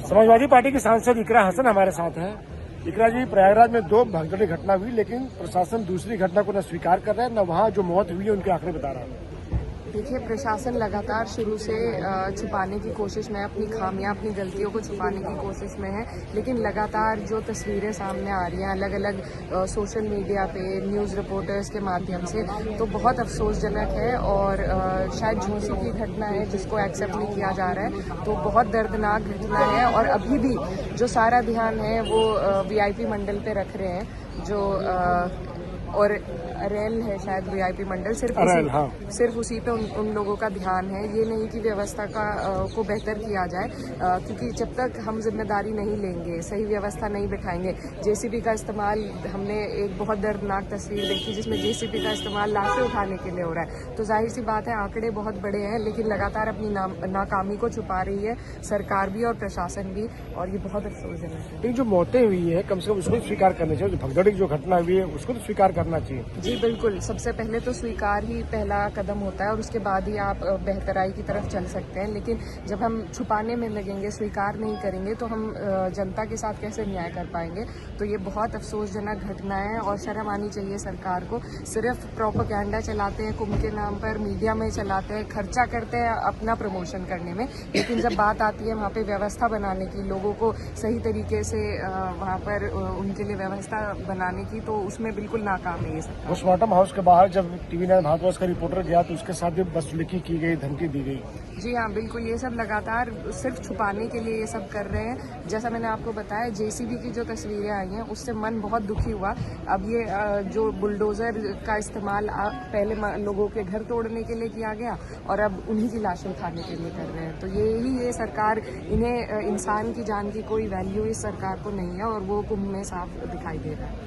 Samajwadi party की सांसद इकरा हसन हमारे साथ हैं। इकरा जी, प्रयागराज में 2 भगदड़ी घटना हुई, लेकिन प्रशासन दूसरी घटना को न स्वीकार कर रहा है, न वहाँ जो मौत हुई है उनके आंकड़े बता रहा है। देखिए, प्रशासन लगातार शुरू से छुपाने की कोशिश में, अपनी खामियां, अपनी गलतियों को छुपाने की कोशिश में है, लेकिन लगातार जो तस्वीरें सामने आ रही हैं अलग अलग सोशल मीडिया पे, न्यूज़ रिपोर्टर्स के माध्यम से, तो बहुत अफसोसजनक है और शायद झूठी की घटना है जिसको एक्सेप्ट नहीं किया जा रहा है। तो बहुत दर्दनाक घटना है और अभी भी जो सारा ध्यान है वो वीआईपी मंडल पे रख रहे हैं, जो और रेल है शायद वीआईपी मंडल, सिर्फ उसी पे उन लोगों का ध्यान है। ये नहीं कि व्यवस्था को बेहतर किया जाए, क्योंकि जब तक हम जिम्मेदारी नहीं लेंगे, सही व्यवस्था नहीं बिठाएंगे। जेसीबी का इस्तेमाल, हमने एक बहुत दर्दनाक तस्वीर देखी जिसमें जेसीबी का इस्तेमाल लाशें उठाने के लिए हो रहा है। तो जाहिर सी बात है, आंकड़े बहुत बड़े हैं, लेकिन लगातार अपनी नाकामी को छुपा रही है सरकार भी और प्रशासन भी, और ये बहुत अफसोसजनक है। जो मौतें हुई है, कम से कम उसको स्वीकार करना चाहिए। जो भगदड़ी जो घटना हुई है उसको तो स्वीकार करना चाहिए। जी बिल्कुल, सबसे पहले तो स्वीकार ही पहला कदम होता है और उसके बाद ही आप बेहतराई की तरफ चल सकते हैं। लेकिन जब हम छुपाने में लगेंगे, स्वीकार नहीं करेंगे, तो हम जनता के साथ कैसे न्याय कर पाएंगे। तो ये बहुत अफसोसजनक घटना है और शर्म आनी चाहिए सरकार को। सिर्फ प्रोपेगेंडा चलाते हैं, कुंभ के नाम पर मीडिया में चलाते हैं, खर्चा करते हैं अपना प्रमोशन करने में, लेकिन जब बात आती है वहाँ पे व्यवस्था बनाने की, लोगों को सही तरीके से वहाँ पर उनके लिए व्यवस्था बनाने की, तो उसमें बिल्कुल नाकाम है ये सरकार। पोस्टमार्टम हाउस के बाहर जब TV9 भारतवर्ष का रिपोर्टर गया तो उसके साथ भी बदसलूकी की गई, धमकी दी गई। जी हाँ, बिल्कुल, ये सब लगातार सिर्फ छुपाने के लिए ये सब कर रहे हैं। जैसा मैंने आपको बताया, जेसीबी की जो तस्वीरें आई हैं उससे मन बहुत दुखी हुआ। अब ये जो बुलडोजर का इस्तेमाल पहले लोगों के घर तोड़ने के लिए किया गया और अब उन्हीं की लाशें उठाने के लिए कर रहे हैं। तो ये सरकार, इन्हें इंसान की जान की कोई वैल्यू इस सरकार को नहीं है और वो कुंभ में साफ दिखाई दे रहा है।